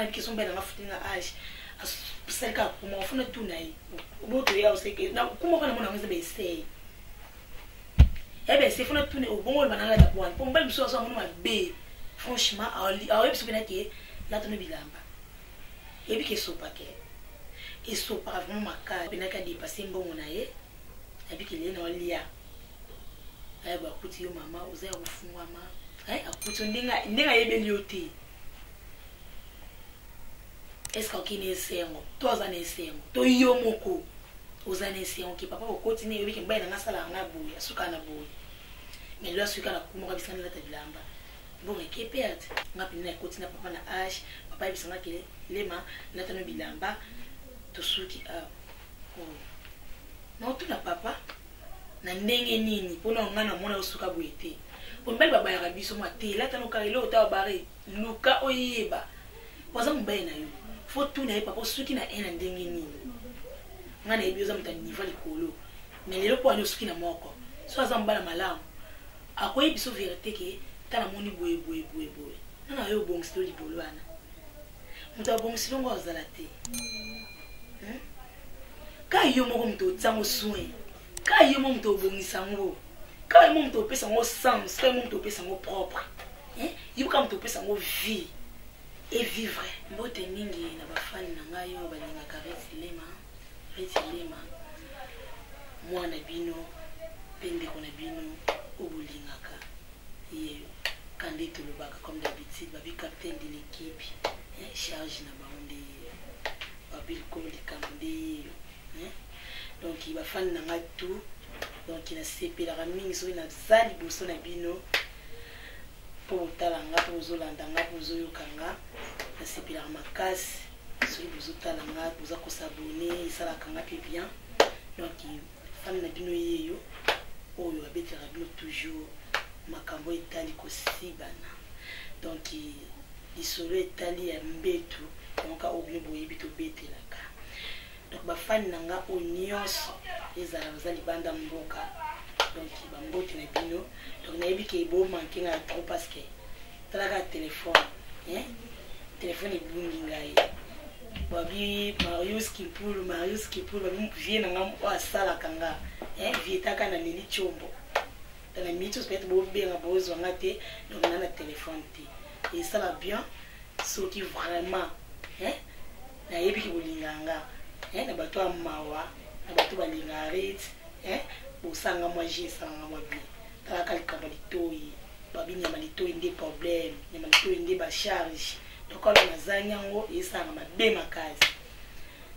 nga ki somba nga futinga age asalika kuma ufuna tunai boto ya useke na kuma kana mona ngeze be say ebe se funa tune obongo bananga da bwana po mbali biso so mona be franchement a ebi sokena ke la tono bilamba ebi ke sopa ke et sopa vraiment maka benaka dépasser mbongo na ye ebi ke le na olia ay ba kuti yo mama uzaya kufungwa ma ay akuti ndinga yebeli yote est-ce que kine sengo toza ne sengo to yo moko uzane sengo ki papa okoti ne yobi ke mbaya na sala nga boya suka na boya mais là suka na kuma kabisa na ta bilamba bon ke perte ngapi na koti na papa na age papa ibisanga ke lema na tano bilamba to suki oh non tout na papa na ndenge nini pona ngana mona usuka boete mbali baba ya biso mate la tano ka ile ota bare luka oyeba waza mbaya na yo faut tout na papa suki na ena ndenge nini ngana ebioza mta niveau likolo mais lelo po ani suki na moko so aza mbala malamu akoyi biso vérité ke tana moni boye nana yo bongsto libolo ana muta bongsto ngo azala te ka yo moko mto tsango soin ka yo moko mto bongisa ngo ka yo moko mto pesa ngo sens ka yo moko mto pesa ngo propre yo ka mto pesa ngo vie et vivre mbote mingi na bafani na ngayo balinga retilema mwana bino pende kona bino obulingaka ye kandi tulubaka comme d'habitude babi capitaine de l'équipe charge na baonde babil comme de kamde donc il va faire na tout donc il a sepé la mingi so na zali boso na bino pour talanga pour zolanda nga pour zoyokanga na sepé la makasi so bozo talanga boza ko s'abonner ça la kanga bien donc femme na bino yeyo oyo abetera bino toujours makambo etali kosibana donc lisolo etali ya mbetu donc obino boyebi tobetelaka donc bafani nanga onyonso ezala bazali banda mboka donc bambote na bino donc nayebi ke ebo manke nga trop parce que talaka téléphone téléphone ebungi ngai babi Marius Kipulu babi vie nanga asalaka nga vietaka na mili chombo na mitos peut-être bobenga bozo ngate donc na téléphone te et ça va bien ce qui vraiment na yebi ki bolinganga na bato amawa na bato balingarit bosanga moi j'ai sanga moi bien tala kalika balitoyi babi nyama litoyi ndé problème nyama litoyi ndé ba charge donc on a zanyango et sanga mabe makazi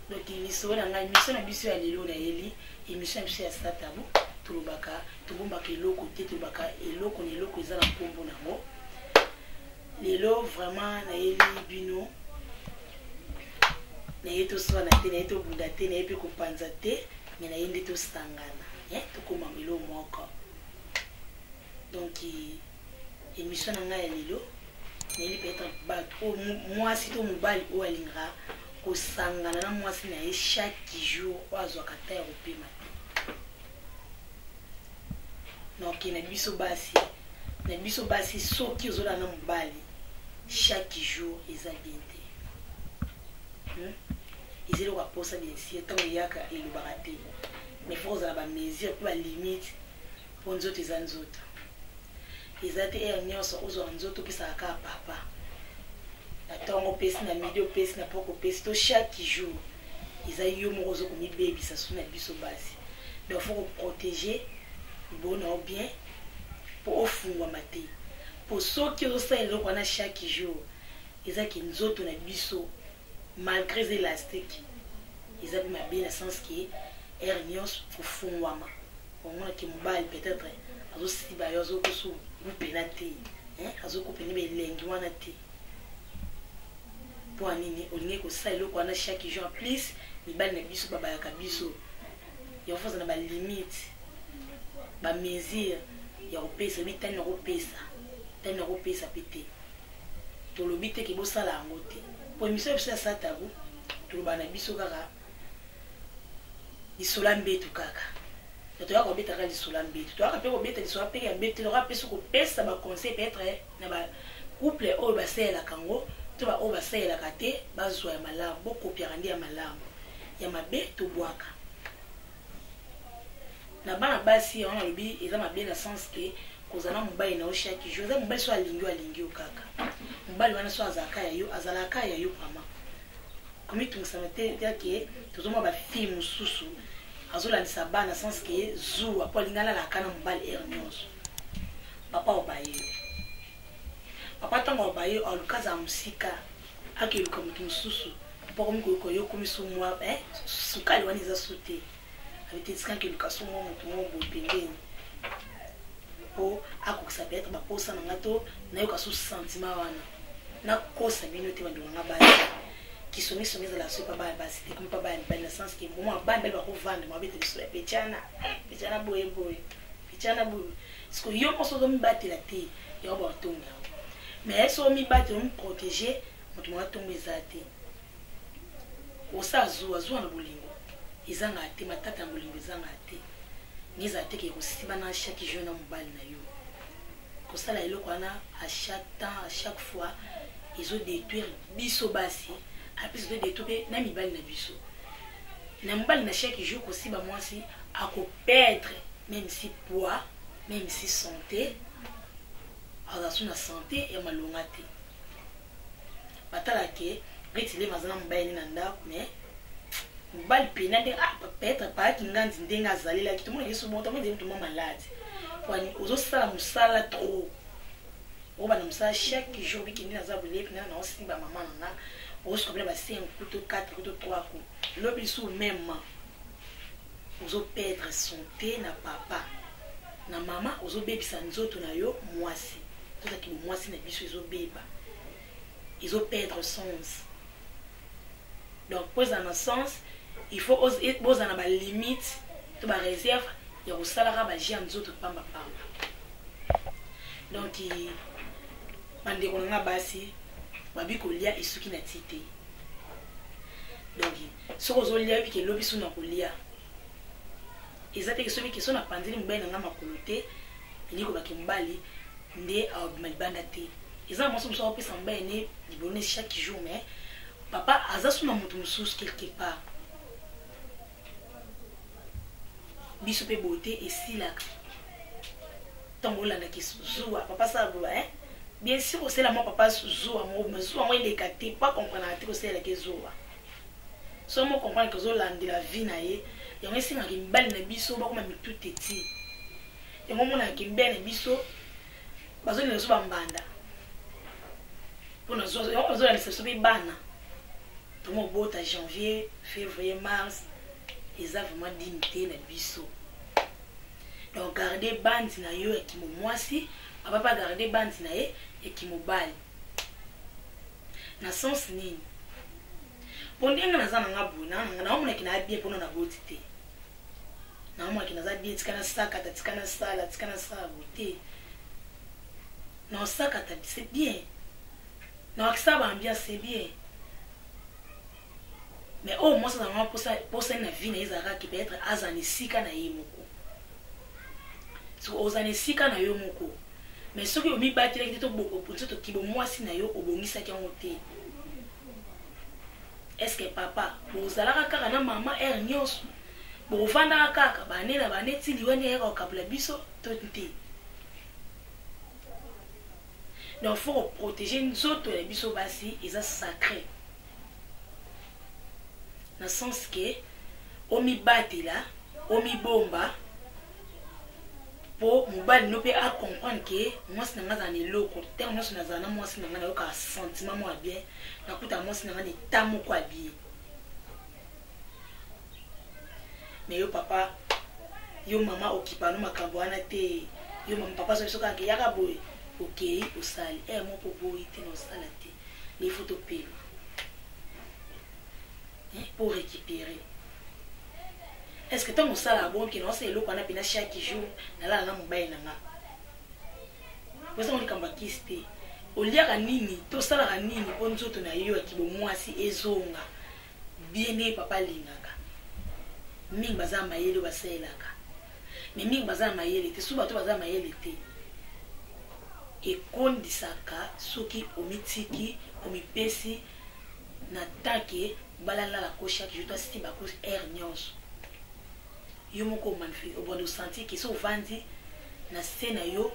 donc émission na ngai émission na biso ya lelo na yeli émission na biso ya satabu tulubaka tubumbaka eloko te tulubaka eloko ni eloko eza na kombo nango lelo vraiment na yeli bino na yeto swana te na yeto bunda te na yepe kopanza te mais na yende to sangana tokoma melo moko donc émission na ngai ya lelo na yeli peut-être bato mwasi to mobali o alinga kosangana na mwasi na ye chaque jour oazwaka ta ya kopema te donc na biso basi soki ozola na mobali chaque jour eza bien te ezeli koposa bien sûr ntango eyaka elobaka te mais faut kozala bamesure mpe balimite mpo nzoto eza nzoto eza te ere nyonso ozwaka nzoto opesaka kaka papa na ntongo opesi na midi opesi na poko opesi to chaque jour eza yo moko ozokomibebisa so na biso basi donc faut koprotege bona ou bien pour ofungwama te po soki ozosala eloko wana chaque jour ezaki nzoto na biso malgré élastique eza mpe mabe na sens ke ere nyonso kofungwama omonaki mobali peut-être azosiba yo azokoso kupena te azokopena belengi wana te po anini olingi kosala eloko wana chaque jour en plus mibali na biso babayaka biso yakofoza na balimite bamesure ya kopesa bitani na kopesa pe te tolobi te ke bosala yango te po émission ya biso ya satabu toloba na biso kaka lisola mbetu kaka toyaka kobeta kaka lisola mbetu toyaka mpe kobeta lisola mpe ya mbetu toyaka mpe so kopesa baconseil peut-être na bacouple oyo basalelaka yango to ba o ba sayela kate bazwa ya malamu bokopia kandi ya malamu ya mabe to bwaka na bana basi on a lobi eza mabe na sens que kozana mobali na o chaque jour za mobali so alingi o kaka mobali wana so azaka ya yo azalaka ya yo mama komi tungisamate ke tozoma ba fille mususu azolandisa bana sens que zuwa po alingana la kana mobali ernyonso papa obaye papa tango obaye olukaza musika akeluka mutu mususu po komiko yo komisumwa sukali wani za sote avete tsika keluka sumwa mutu mo bopengeni po akokisa peut-être baposa na ngato nayoka su sentiment wana na kosa bino te bando nga basi kisongi songi za la sopa ba basi te comme pas ba na sens que moment ba ndelo ko vendre mo bete biso pechana boye pechana boye parce que yo moso do mi battre la te yo ba tonga mais so mi battre on protéger mutu mo tonga ezate osa zuwa na bolingo izanga te matata bolingo izanga te niza te ke kosiba na chaque jour na mobali na yo kosala eloko wana à chaque temps à chaque fois ils ont détruire biso basi après ils ont détruire na mibali na biso na mobali na chaque jour kosiba mwasi ako perdre même si poids même si santé aza na santé ya malonga te batala ke retile mazana mobali na ndako mais mobali pena de peut-être pas kinganzi ndenga azalela ki tomo yesu moto mo ndenga tomo malade kwani ozosala musala trop oba na musala chaque jour bikini na zabule pena na osi ba mama na osikobela ba 5 couteau 4 couteau 3 coups lobi sous même ozo perdre santé na papa na mama ozo bebisa nzoto na yo mwasi tota ki mwasi na biso ezo beba ezo perdre sens donc pose en sens il faut oser poser na ba limite to ba réserve ya kosalaka ba jia nzoto pamba donc bande ko nga basi babi kolia esuki na tite donc soko zolia bi ke lobi suna kolia ezate ke sobi ke sona panzeli mbena nga makolote ni ko bakimbali nde malibanda te eza moso moso opesa mbene libone chaque jour mais papa azasuna mutu mususu quelque part biso pe beauté esilaka tango olanda ki zuwa papa sabula bien sûr osela mo papa zuwa mo eleka te pas comprendre te osela ke zuwa so mo comprendre que ozolandela vie na ye yango esingaka mibali na biso bakoma mitu teti yango omonaka mibali na biso bazolela so bambanda mpona ozolandisa biso mpe bana tomo bota janvier février mars eza vraiment dignité na biso donc garder bandi na yo ekimo mwasi papa garder bandi na ye ekimo bali na sens nini po ndenge naza na nga bona naomonaki na bien mpona na boti te naomonaki naza bien tikana sakata tikana sala bote na osakata c'est bien na wakisa baambiance c'est bien mais au moins ça va poser na vie na ezaka ki peut-être azani sika na ye moko so ozani sika na yo moko mais soki omi batile ki to boko pour to kibo mwasi na yo obongisa ki ngote est-ce que papa bozalaka kaka na mama nyonso bovanda kaka banela baneti liwani eka okabula biso to te donc faut protéger nzoto ya biso basi eza sacré na sens que omi batela omi bomba po mobali no pe a comprendre que mwasi na nga za ne loko te nyonso na za na mwasi na nga na yoka sentiment mo bien na kuta mwasi na nga ne tamo kwa bien mais yo papa yo mama okipano makambo wana te yo mama papa so soka ke yaka boy OK osali mo popo ite no sala te les photos payer pour récupérer. Est-ce que tu as ça bon qui non c'est le qu'on a chaque jour na la na mobile na nga. Vous savez quand bakiste au lia ka nini to sala ka nini po nzoto na yo ki bo mwasi ezonga bien papa lingaka. Mingi baza mayele baselaka. Mais mingi baza mayele te suba to baza mayele te. ekondisaka soki omitiki omipesi na tanke balala la ko chaque jour si ba ko air nyonso yo moko manfi obondo sentir que so vandi na scène yo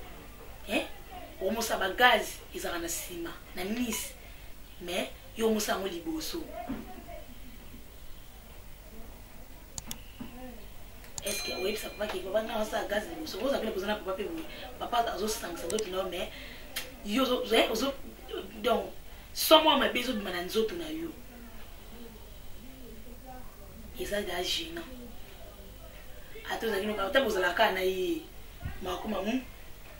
o mosa ba gaz izaka na sima na nice mais yo mosa ngo liboso. Est-ce que oui ça papa qui papa na ça gaz liboso vous avez besoin papa pe papa azo sanction d'autres non mais yo zo donc somo ma bezo de mananzoto na yo eza da gênant ato za kino ka bozala kana yi makoma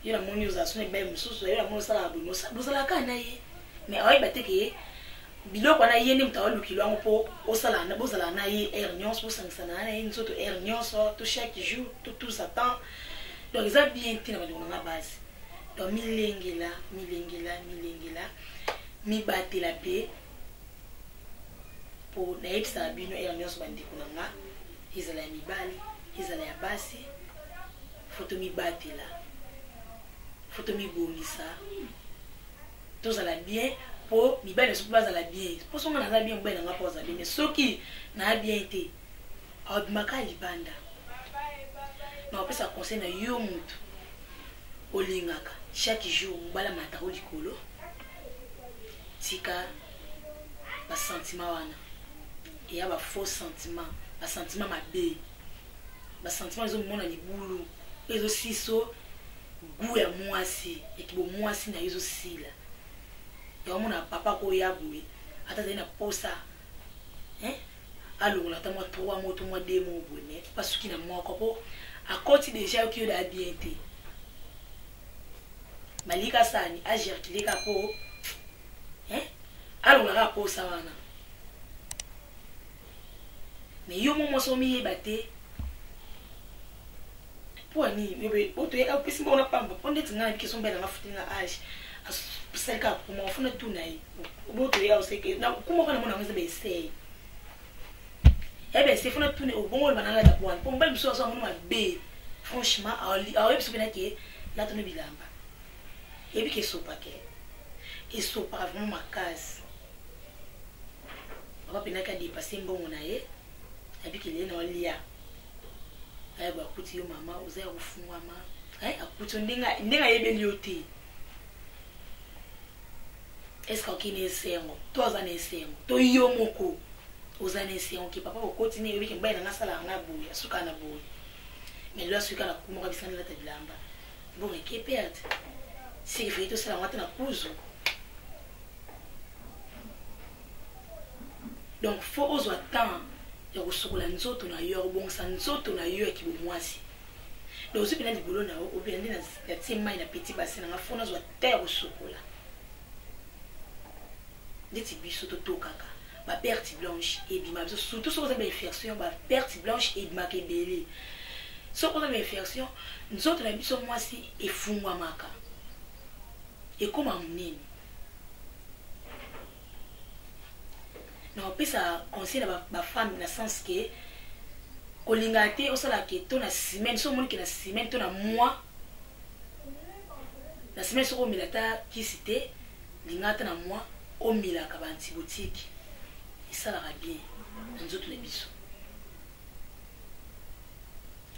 yo na moni uzasune be mususu yo na moni sala abo bozala kana yi mais oyi bateke biloko na yene mtawalukilo ngo po osala na bozala na yi air nyonso bosangsana na yi nzoto air nyonso to chaque jour tout ça temps donc eza bien tina ba na base donc milengela mi batela pe po na yebisa bino air nyonso bandeko nanga izala ya mibali izala ya basi foto mi batela foto mi bongisa tozala bien po mibali soki bazala bien po songa naza bien mobali nanga po aza bien mais soki na bien te abimaka libanda na opesa conseil na yo mutu olingaka chaque jour mobala matako likolo tika basentiment wana eya bafaux sentiment basentiment mabe basentiment ezomona libulu ezosiso gu ya mwasi ekibo mwasi na ezosila yamona papa ko yabuye ata zena posa alongola ata mwa 3 mois to mwa 2 mois bone pasuki na moko po akoti déjà ki da bien te malika sani ajerkileka po alongola posa wana mais yo mo somi yebate po ani yobe oto ya pesi mbona pamba ponde tsinga ki sombe na mafutinga age aseka kuma ufuna tunai boto ya useke na kuma kana mona ngeze be say ebe se funa tuni obongo bananga da bwana po mbali biso so mona be franchement a biso bena ke la tuni bilamba ebi ke sopa ke et sopa vraiment ma case papa pena ka dépasser mbongo na ye ebi ke le na olia ay ba kuti yo mama uza kufunwa ma akuti ndinga yebeli yote. Est-ce qu'on est sengo toi za ne sengo to yo moko oza ne sengo ki papa ko continue yobi ke mbaina na sala nga boya suka na boya mais là suka na kuma ka bisana la tabilamba bon et qui perd si il fait tout ça ngata na kuzo donc faut ozo temps ya kusokola nzoto na yo bonsa nzoto na yo ki bomwasi donc ce pena di boulot na o bien na ya tima ina petit bassin na fona zo terre kusokola deti biso to kaka ba perte blanche et bima surtout sur les infections ba perte blanche et bima ke belé so pour les infections nous autres na biso mwasi efungwa maka et comme munene non pesa conseil ba femme na sens que kolingate osala ke to na semaine so moni ke na semaine to na mois na semaine so ko milata ki cité lingata na mois au mila ka antibiotique et ça la bien nous autres les biso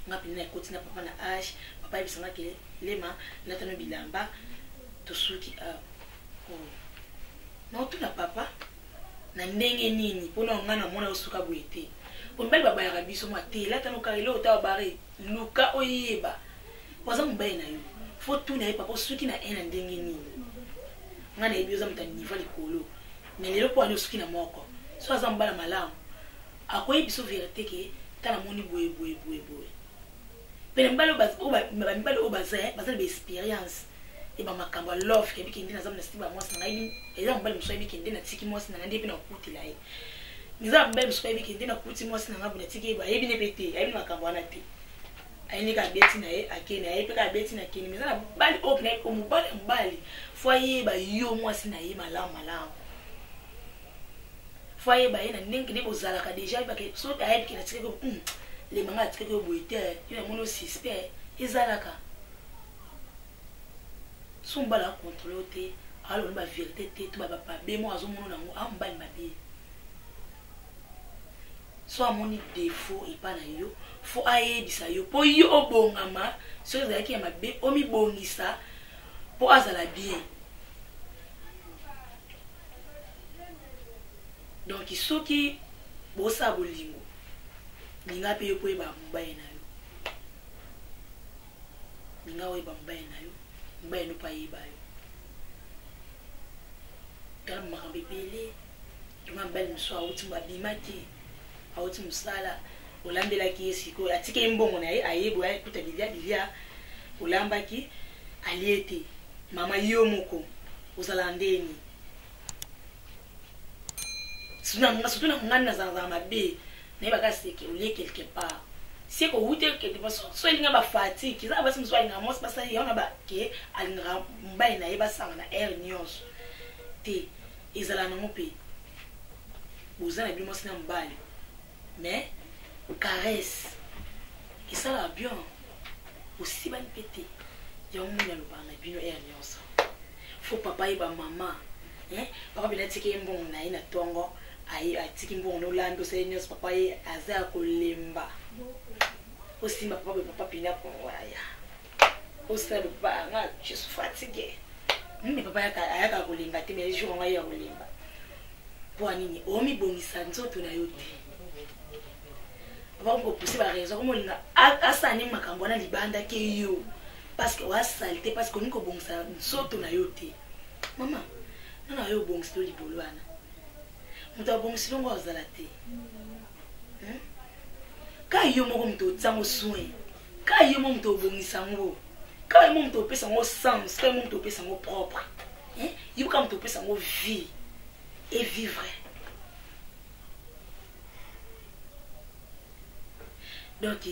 ngapi na kotina papa na âge papa ibisanga ke lema na tano bilamba to suki non tout na papa na ndenge nini pona ngana mona osuka boete on bel baba ya biso mo te la tano ka ile ota bare luka oyeba waza mbaye na yo faut tout na papa suki na ena ndenge nini ngana ebioza mta niveau likolo mais lelo po ani suki na moko so azambala malamu akoyi biso vérité ke tana moni boye pele mbalo mbalo obaza be experience e ba makambo love ke bikindi na zamna stiba mwasi na ibi eza mbalo mso bikindi na tiki mwasi na ndiye pina kuti la ye niza mbalo mso bikindi na kuti mwasi na ngabu na tiki ba yebi ne pete ayi makambo ana te ayi ka beti na ye akene ayi pe ka beti na kene miza na bali open na ko mbali foye ba yo mwasi na ye malamu foye ba ye na ndenge ne bozala ka déjà ba ke so ayi ke na tiki ko les mangas tiki ko boite yo na mono suspect ezalaka son bala contrôler alors la vérité tout ba be mo azomono nango ambali mabe so amoni défaut et pas na yo faut ayebisa yo po yo obongama so ezalaki ya mabe omi bongisa po azala bien donc soki bosa bolingo linga pe yo po eba mbaye na yo linga o eba mbaye na yo mbaye no pa yeba yo kala makambe pele tuma mbali mso awuti mbabimaki awuti musala olambela ki esiko atike mbongo na ye ayebo ya kuta bilia olambaki aliete mama yo moko osala ndeni suna ngana za mabe na baka seke olie quelque part si ko wute quelque part so linga ba fatigue za ba simso linga mos basa yona ba ke alinga mbai na yeba sanga na air nyos te ezala na mope bozana bi mos na mbali mais caresse et ça va bien aussi ban pété ya muna lo bana bino air nyos faut papa et maman papa bina tike mbongo na ina tongo ai atiki mbongo no lando se nyos papa ye aza kolemba aussi ma papa pina ko waya aussi papa nga je suis fatigué mais papa ayaka kolemba te mais jour nga ya kolemba pour nini omi bongisa nzoto na yote papa ko pousser ba raison comme linga asani makambo na libanda ke yo parce que wa salté parce que niko bongisa nzoto na yote mama nana yo bongisa to libolwana muta bongisa ngo azala te ka yo moko mto tsango soin ka yo moko mto bongisa ngo ka yo moko mto pesa ngo sens ka yo moko mto pesa ngo propre yo ka mto pesa ngo vie et vivre donc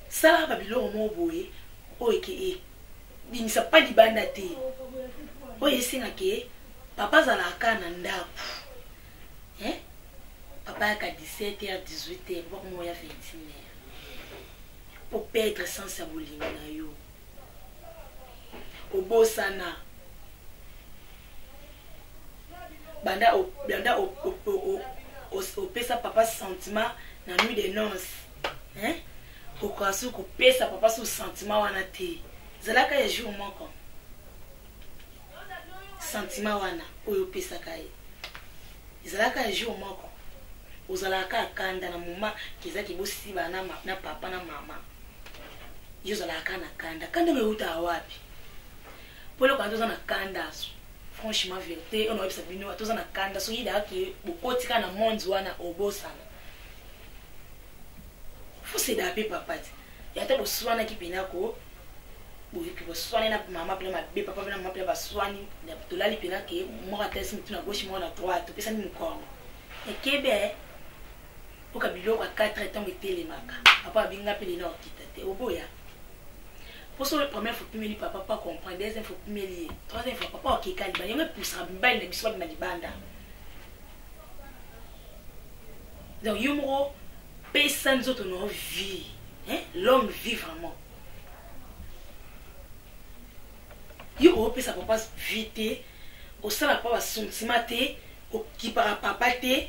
ça va biloko mo boye o eke binisa pa libanda te o yesinga ke papa zala kana ndako papa à 17h 18h pour moi ya 21h pour perdre sans abolinga na yo obosana banda o pesa papa sentiment na nuit de noces o kwasu ko pesa papa so sentiment wana te zalaka ya jour moko sentiment wana oyo pesa kai zalaka ya jour moko ozalaka kanda na mama kizaki bosi bana na papa na mama yo zalaka na kanda meuta wapi polo quand on a kanda franchement vérité on a observé bino tous na kanda so yida ke bokotika na monde wana obosana faut se daper papa ya ta boswana kipina ko boyi ke boswana na mama pela mabe papa na mama pela baswani na tolali pena ke mo ka tesi mutu na gauche mo na droite pesa ni mukono ekebe oka biloko a 4 temps etelemaka papa abinga pele na okita te oboya pour la première fois que papa pas comprendre deuxième fois que troisième fois papa ok kaliba yanga poussera mbali na biswa na libanda donc yomo pesa nzoto no vie l'homme vit vraiment yo pesa papa vite au sala papa sentiment te o kipara papa te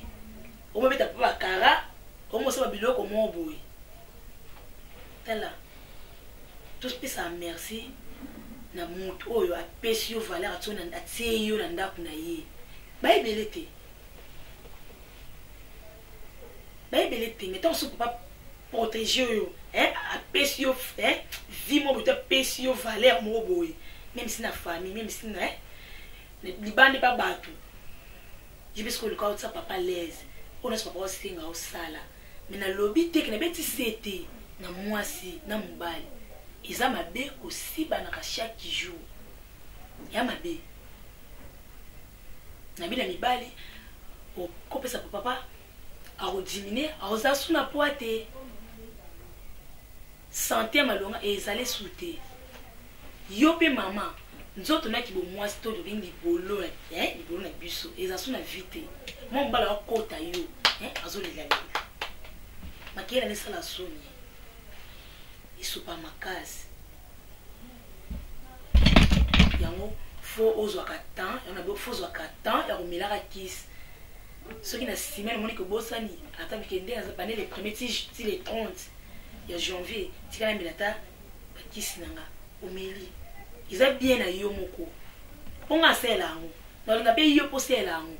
o mebeta papa kara o mo sala biloko mo boy tala tous pesa merci na mutu oyo apesi yo valeur atona atie yo na ndako na ye baibelete mais tant so papa protéger yo apesi yo vie mo buta pesi yo valeur mo boy même si na famille même si na libande pas bato jibe sko le ka utsa papa l'aise on est papa singa au sala mais na lobby te que na beti sete na mwasi na mubali iza mabe aussi banaka chaque jour ya mabe na bila mibali o kopesa papa a rediminuer a oza suna poate santé malonga et ezale souté yo pe mama nzoto na ki bo mwasi to de bingi bolo libolo na biso eza suna vite mo mbala okota yo azolela makela ne sala soni isupa makasi ya nango faut ozwaka temps on a faut ozwaka temps ya komelaka kisi soki na semaine moni ko bosani ata weekend na zapane les premiers ti les 30 ya janvier tika na milata bakisi nanga omeli iza bien na yo moko ponga sela yango na linga pe yo posela yango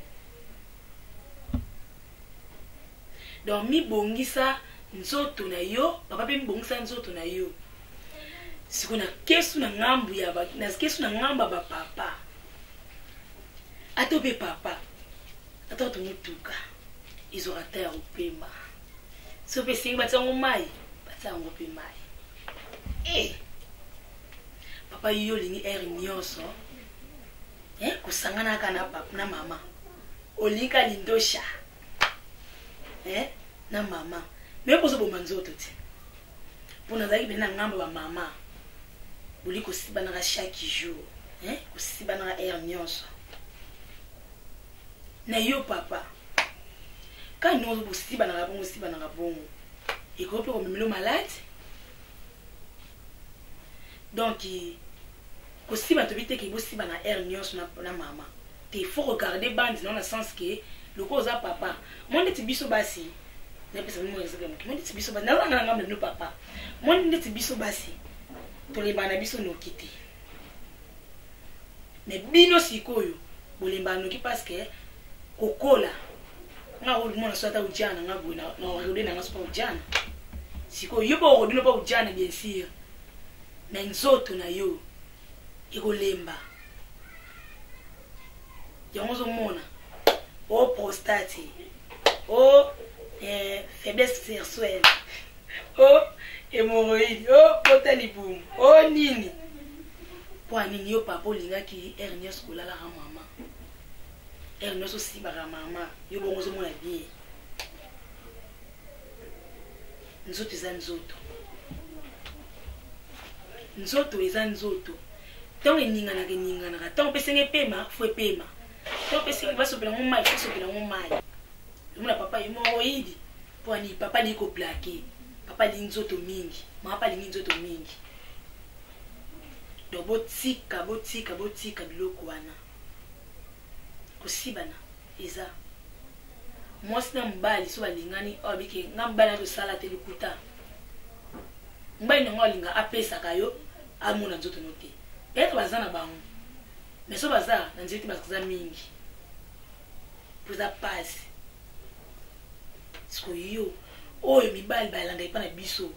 donc mi bongisa nzoto na yo papa pe mi bongisa nzoto na yo siko na kesu na ngambu ya ba na kesu na ngamba ba papa atope papa atoto mutuka izo rata ya upema so pe singa batsango mai batsango pe mai papa yo lingi nyonso kusangana kana papa na mama olika lindosha na mama me ko zo bo manzoto ti pona zaki bena ngamba ba mama buli ko sibana ka chaque jour ko sibana ka nyonso na yo papa ka no zo bo sibana ka bongo e ko pe ko memelo malade donc ko sibana to bite ke bo sibana nyonso na mama te faut regarder bande dans le sens que le cause à papa mon petit biso basi na pesa mo exemple mon petit biso basi na ngamba no papa mon petit biso basi to le bana biso no kiti mais bino sikoyo bolemba no ki parce que kokola nga o mona swata ujana nga bona na rode na ngaso pa ujana sikoyo yo bo rodino pa ujana bien sûr mais nzoto na yo ikolemba yango mona o prostate o faiblesse sexuelle o hémorroïde o potalibum o nini po nini yo papa linga ki nyonso kolala ka mama nyonso sibaka mama yo bongo zo mona bien nzoto eza nzoto eza nzoto tant eninganaka tant pesenge pema fo epema tant pesenge basopela ngo mai basopela ngo mai mona papa hémorroïde po ani papa ni ko plaquer papa li nzoto mingi mama papa li nzoto mingi do botika biloko wana kosibana eza mwasi na mbali so balingani obike ngambala to sala te lukuta mbali na ngolinga apesaka yo amona nzoto note peut-être bazana bango mais so baza na nzeti baza mingi poza passe siko yo oyo mibali balanda ipa na biso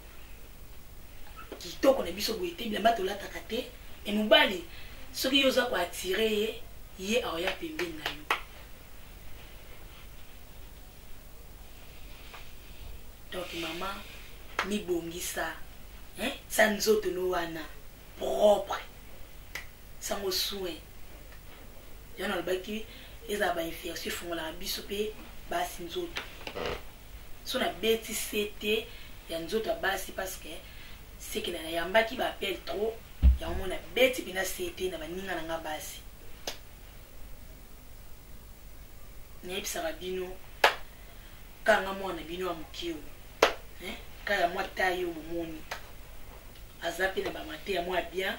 kitoko na biso boete bilamba tolataka te e mobali soki yo oza koatire ye aoya pembeni na yo donc mama mibongisa sa nzoto no wana propre sango soin yana lobaki eza ba infection fungola biso pe basi nzoto so na beti sete ya nzoto basi parce que c'est que na yambaki ba appel trop ya mona beti bina sete na baninga na basi ne ipsa bino kanga mwana bino wa mukio kaya mwata yo momoni azapi na ba maté ya mwa bien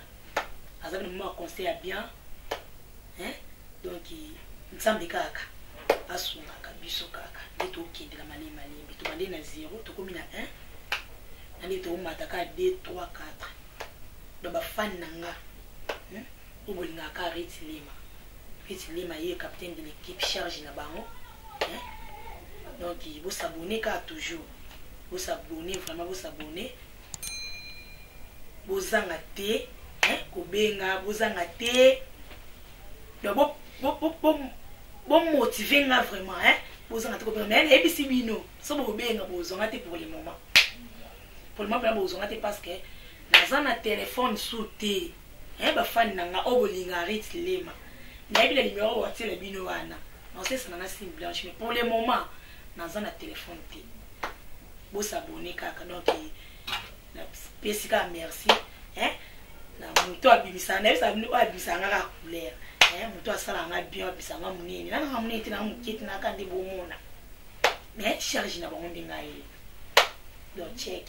azapi na mwa conseil ya bien donc nsambe kaka asunga kabiso kaka ndeto okende na malema lembi to bande na 0 to komi na 1 nani to mata ka 2 3 4 do ba fan nanga obolinga ka Retilema ye capitaine de l'équipe charge na bango donc vous s'abonner ka toujours vous s'abonner vraiment vous s'abonner bozanga te kobenga bozanga te donc bon motiver nga vraiment bozanga te kobenga mais ebisi bino so bobenga bozanga te pour le moment bozanga te parce que nazana téléphone sous te ba fan nanga obolinga Retilema na ebile numéro wa tele bino wana non c'est ça na sim blanche mais pour le moment nazana téléphone te bo s'abonner kaka donc na pesika merci na muto abimisa na bisa bino abimisa nga couleur muto asala nga bien abimisa nga munene na nga munene na mukiti na kandi bo mona mais charge na bango ndinga ye donc check